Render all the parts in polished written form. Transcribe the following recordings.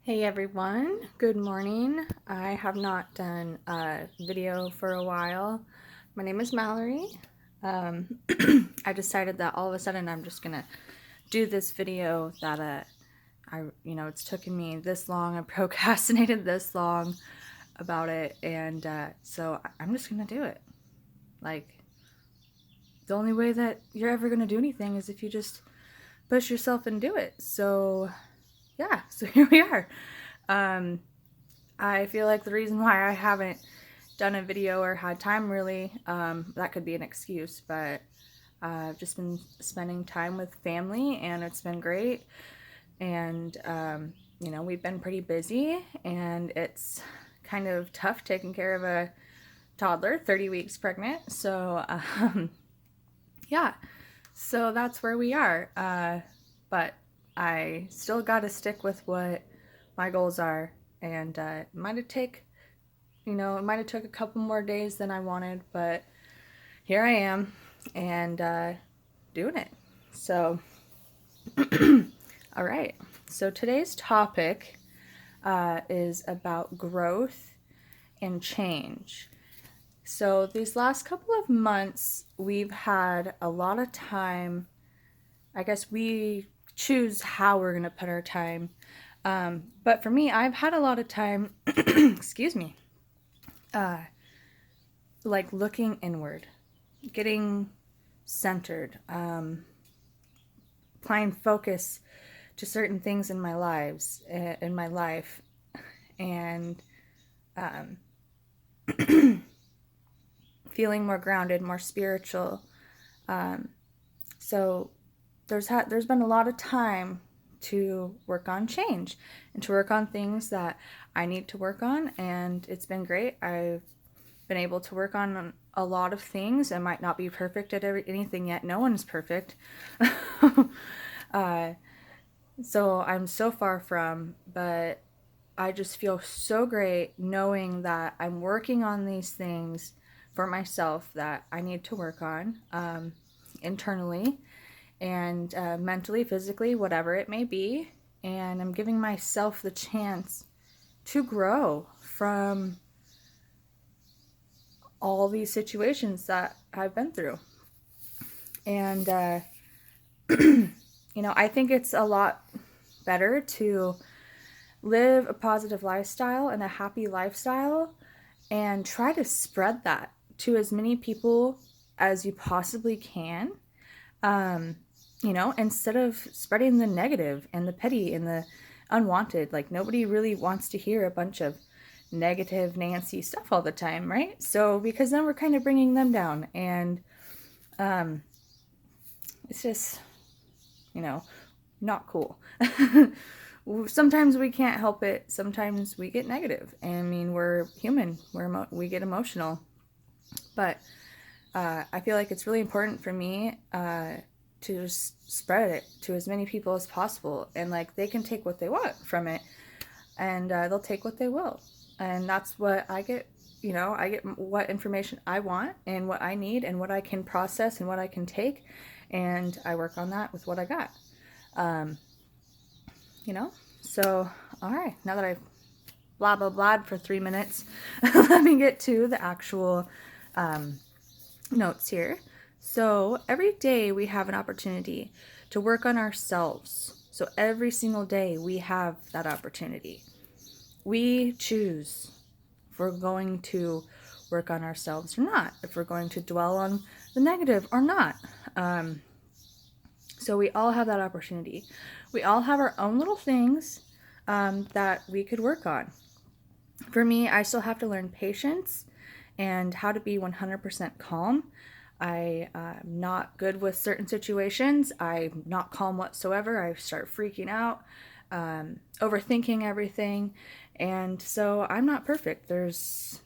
Hey everyone, good morning. I have not done a video for a while. My name is Mallory. I decided that all of a sudden I'm just gonna do this video that it's taken me this long, I procrastinated this long about it, and so I'm just gonna do it. Like, the only way that you're ever gonna do anything is if you just push yourself and do it. So yeah, so here we are. I feel like the reason why I haven't done a video or had time really, that could be an excuse, but I've just been spending time with family and it's been great. And, we've been pretty busy and it's kind of tough taking care of a toddler, 30 weeks pregnant. So, yeah, so that's where we are. But I still got to stick with what my goals are, and it might have took a couple more days than I wanted, but here I am, and doing it. So, all right. So today's topic is about growth and change. So these last couple of months, we've had a lot of time. I guess we choose how we're going to put our time. But for me, I've had a lot of time, excuse me, like looking inward, getting centered, applying focus to certain things in my life, and feeling more grounded, more spiritual. So there's been a lot of time to work on change and to work on things that I need to work on, and it's been great. I've been able to work on a lot of things. I might not be perfect at anything yet. No one's perfect. So I'm so far from, but I just feel so great knowing that I'm working on these things for myself that I need to work on internally and mentally, physically, whatever it may be. And I'm giving myself the chance to grow from all these situations that I've been through. And, I think it's a lot better to live a positive lifestyle and a happy lifestyle and try to spread that to as many people as you possibly can. Instead of spreading the negative and the petty and the unwanted. Like, nobody really wants to hear a bunch of negative Nancy stuff all the time, right? So, because then we're kind of bringing them down, and it's just, not cool. Sometimes we can't help it. Sometimes we get negative. I mean, we're human. We get emotional. But I feel like it's really important for me to just spread it to as many people as possible. And, like, they can take what they want from it. And they'll take what they will. And that's what I get. I get what information I want and what I need and what I can process and what I can take. And I work on that with what I got. So, all right, now that I've blah, blah, blah for 3 minutes, let me get to the actual notes here. So every day we have an opportunity to work on ourselves. So every single day we have that opportunity. We choose if we're going to work on ourselves or not, if we're going to dwell on the negative or not. So we all have that opportunity. We all have our own little things that we could work on. For me, I still have to learn patience and how to be 100% calm. I'm not good with certain situations. I'm not calm whatsoever. I start freaking out, overthinking everything. And so I'm not perfect. There's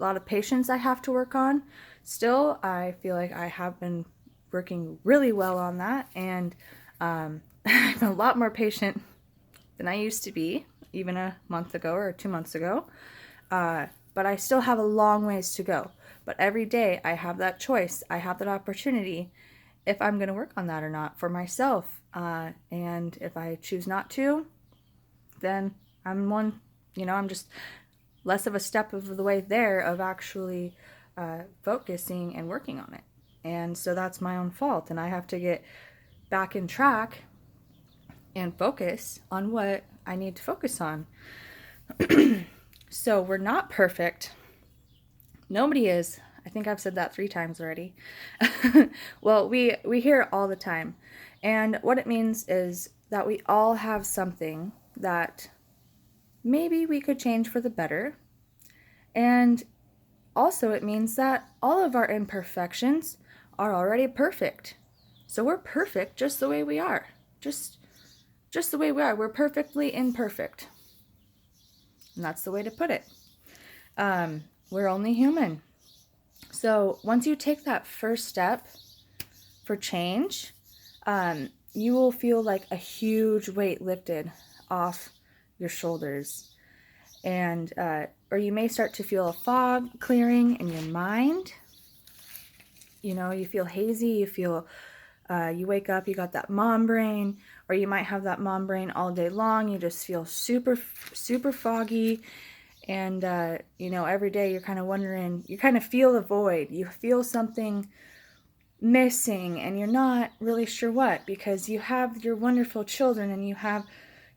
a lot of patience I have to work on. Still, I feel like I have been working really well on that. And I'm a lot more patient than I used to be, even a month ago or 2 months ago. But I still have a long ways to go. But every day I have that choice. I have that opportunity if I'm going to work on that or not for myself. And if I choose not to, then I'm one, I'm just less of a step of the way there of actually focusing and working on it. And so that's my own fault. And I have to get back in track and focus on what I need to focus on. So we're not perfect. Nobody is. I think I've said that 3 times already. Well, we hear it all the time. And what it means is that we all have something that maybe we could change for the better. And also it means that all of our imperfections are already perfect. So we're perfect just the way we are. Just the way we are. We're perfectly imperfect. And that's the way to put it. We're only human. So once you take that first step for change, you will feel like a huge weight lifted off your shoulders. And, or you may start to feel a fog clearing in your mind. You feel hazy, you wake up, you got that mom brain, or you might have that mom brain all day long. You just feel super, super foggy. And, every day you're kind of wondering, you kind of feel the void. You feel something missing and you're not really sure what, because you have your wonderful children and you have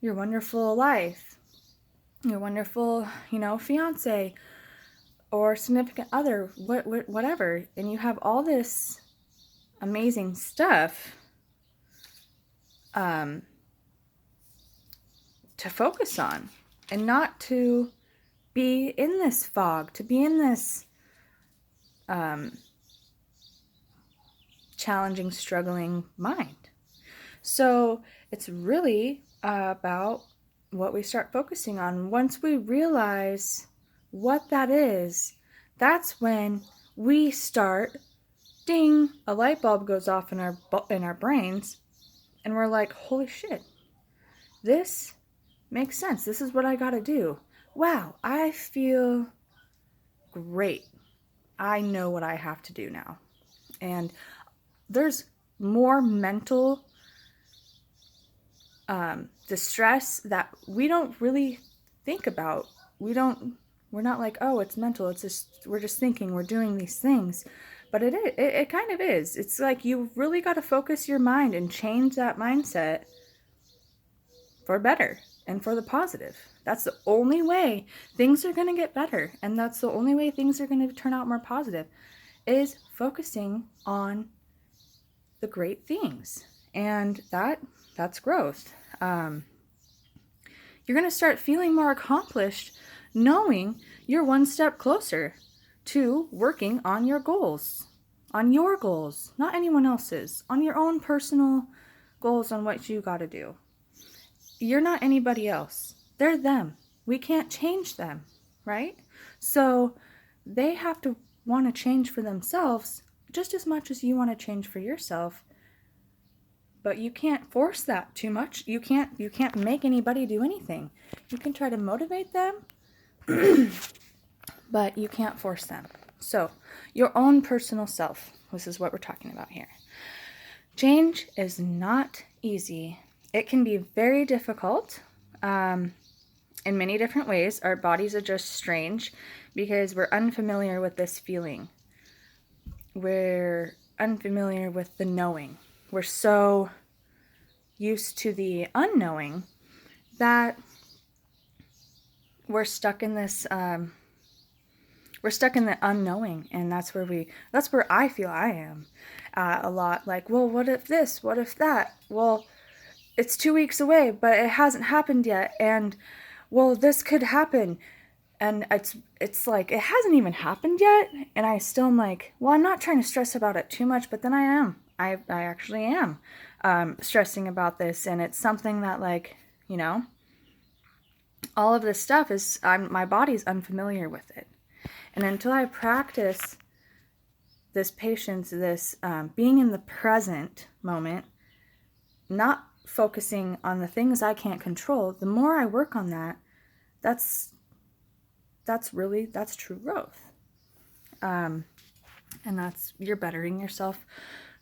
your wonderful life, your wonderful, fiance or significant other, whatever. And you have all this amazing stuff to focus on, and not to be in this fog, to be in this challenging, struggling mind. So it's really about what we start focusing on. Once we realize what that is, that's when we start, ding, a light bulb goes off in our brains, and we're like, holy shit, this makes sense. This is what I gotta do. Wow, I feel great. I know what I have to do now. And there's more mental distress that we don't really think about. We're not like, oh, it's mental. It's just, we're just thinking, we're doing these things. But it kind of is. It's like you really got to focus your mind and change that mindset for better and for the positive. That's the only way things are going to get better. And that's the only way things are going to turn out more positive, is focusing on the great things. And that's growth. You're going to start feeling more accomplished, knowing you're one step closer to working on your goals. On your goals, not anyone else's. On your own personal goals, on what you got to do. You're not anybody else. They're them. We can't change them, right? So they have to want to change for themselves just as much as you want to change for yourself. But you can't force that too much. You can't make anybody do anything. You can try to motivate them, but you can't force them. So your own personal self, this is what we're talking about here. Change is not easy. It can be very difficult in many different ways. Our bodies adjust strange because we're unfamiliar with this feeling. We're unfamiliar with the knowing. We're so used to the unknowing that we're stuck in this, we're stuck in the unknowing. And that's where I feel I am a lot. Like, well, what if this? What if that? Well, it's 2 weeks away, but it hasn't happened yet. And, well, this could happen. And it's like, it hasn't even happened yet. And I still am like, well, I'm not trying to stress about it too much, but then I am. I actually am stressing about this. And it's something that, like, all of this stuff is, my body's unfamiliar with it. And until I practice this patience, this being in the present moment, not focusing on the things I can't control, the more I work on that, that's true growth. And you're bettering yourself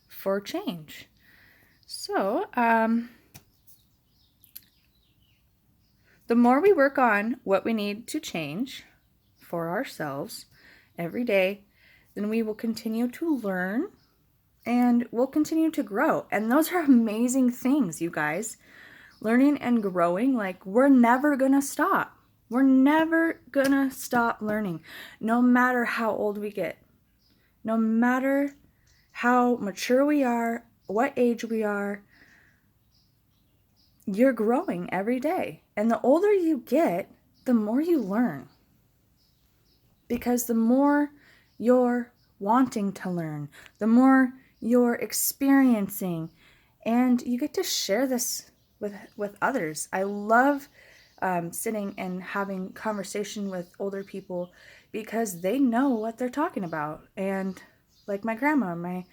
for change. So, The more we work on what we need to change for ourselves every day, then we will continue to learn and we'll continue to grow. And those are amazing things, you guys. Learning and growing, like, we're never gonna stop. We're never gonna stop learning, no matter how old we get, no matter how mature we are, what age we are. You're growing every day. And the older you get, the more you learn. Because the more you're wanting to learn, the more you're experiencing, and you get to share this with others. I love sitting and having conversation with older people because they know what they're talking about. And like my grandma, my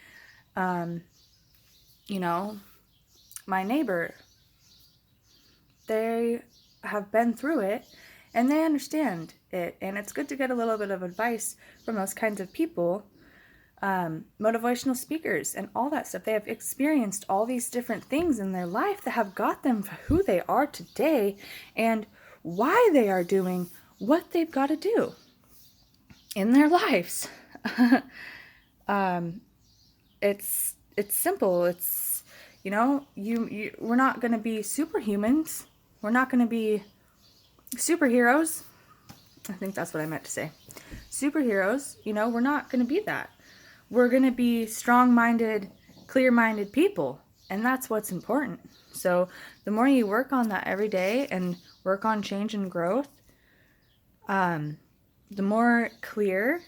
my neighbor, they have been through it and they understand it. And it's good to get a little bit of advice from those kinds of people, motivational speakers and all that stuff. They have experienced all these different things in their life that have got them to who they are today and why they are doing what they've got to do in their lives. It's simple. It's, we're not going to be superhumans. We're not going to be superheroes. I think that's what I meant to say. Superheroes, we're not going to be that. We're going to be strong-minded, clear-minded people. And that's what's important. So the more you work on that every day and work on change and growth, the more clear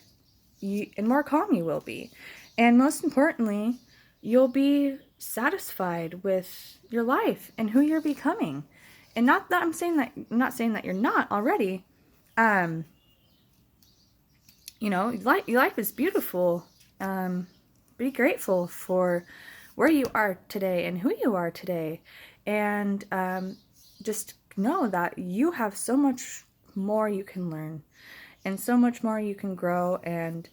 and more calm you will be. And most importantly, you'll be satisfied with your life and who you're becoming. And not that I'm not saying that you're not already. Life is beautiful. Be grateful for where you are today and who you are today. And just know that you have so much more you can learn and so much more you can grow. And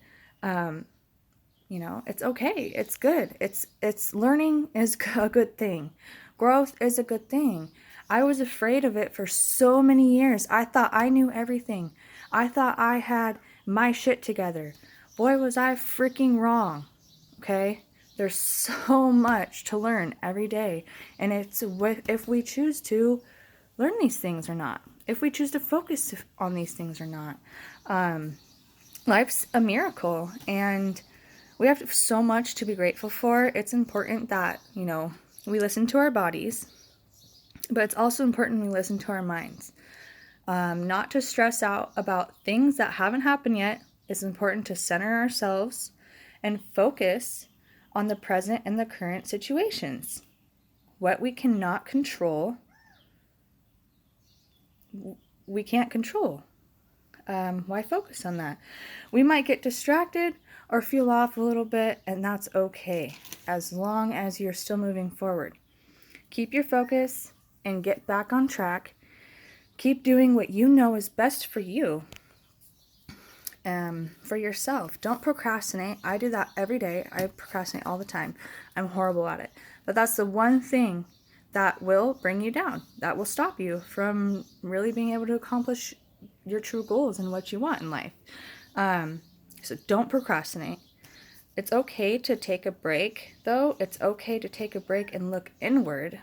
it's okay. It's good. It's learning is a good thing. Growth is a good thing. I was afraid of it for so many years. I thought I knew everything. I thought I had my shit together. Boy, was I freaking wrong. Okay? There's so much to learn every day. And it's if we choose to learn these things or not. If we choose to focus on these things or not. Life's a miracle. And we have so much to be grateful for. It's important that, we listen to our bodies. But it's also important we listen to our minds. Not to stress out about things that haven't happened yet. It's important to center ourselves and focus on the present and the current situations. What we cannot control, we can't control. Why focus on that? We might get distracted or feel off a little bit, and that's okay, as long as you're still moving forward. Keep your focus and get back on track. Keep doing what you know is best for you, for yourself. Don't procrastinate. I do that every day. I procrastinate all the time. I'm horrible at it. But that's the one thing that will bring you down, that will stop you from really being able to accomplish your true goals and what you want in life. So don't procrastinate. It's okay to take a break, though. It's okay to take a break and look inward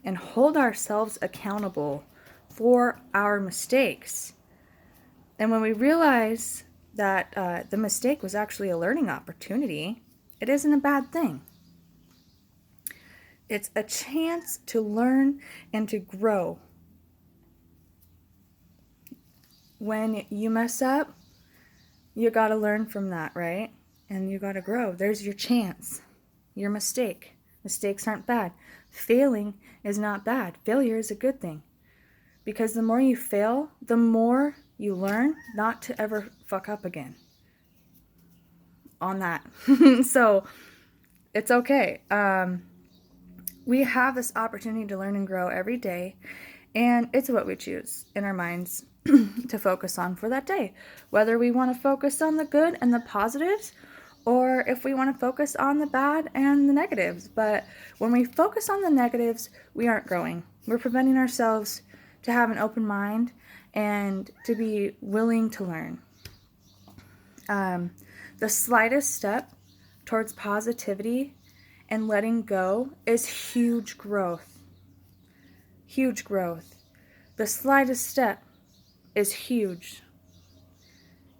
and hold ourselves accountable for our mistakes. And when we realize that the mistake was actually a learning opportunity, it isn't a bad thing. It's a chance to learn and to grow. When you mess up, you got to learn from that, right? And you got to grow. There's your chance, your mistake. Mistakes aren't bad. Failing is not bad. Failure is a good thing. Because the more you fail, the more you learn not to ever fuck up again on that. So it's okay. We have this opportunity to learn and grow every day, and it's what we choose in our minds to focus on for that day. Whether we want to focus on the good and the positives, or if we want to focus on the bad and the negatives. But when we focus on the negatives, we aren't growing. We're preventing ourselves to have an open mind and to be willing to learn. The slightest step towards positivity and letting go is huge growth. Huge growth. The slightest step is huge.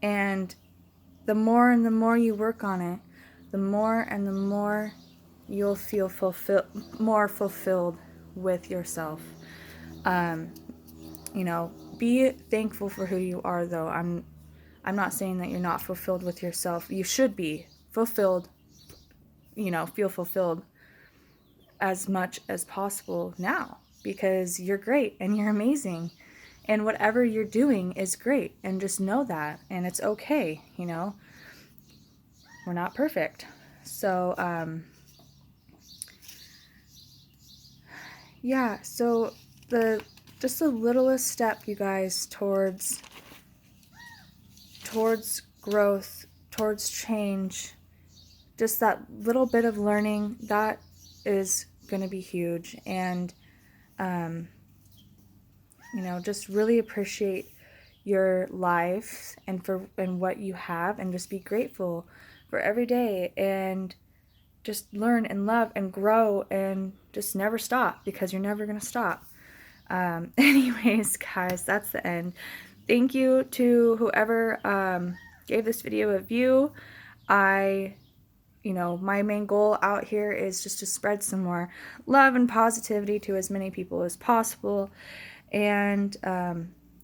And the more and the more you work on it, the more and the more you'll feel more fulfilled with yourself. You know, be thankful for who you are, though. I'm not saying that you're not fulfilled with yourself. You should be fulfilled, you know, feel fulfilled as much as possible now, because you're great and you're amazing. And whatever you're doing is great, and just know that, and it's okay, you know. We're not perfect. So, yeah, so just the littlest step, you guys, towards growth, towards change, just that little bit of learning, that is going to be huge. And, you know, just really appreciate your life and what you have, and just be grateful for every day, and just learn and love and grow, and just never stop, because you're never going to stop. Anyways, guys, that's the end. Thank you to whoever gave this video a view. You know, my main goal out here is just to spread some more love and positivity to as many people as possible. And,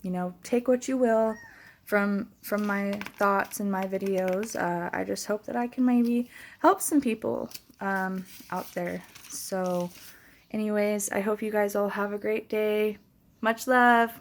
you know, take what you will from my thoughts and my videos. I just hope that I can maybe help some people out there. So anyways, I hope you guys all have a great day. Much love.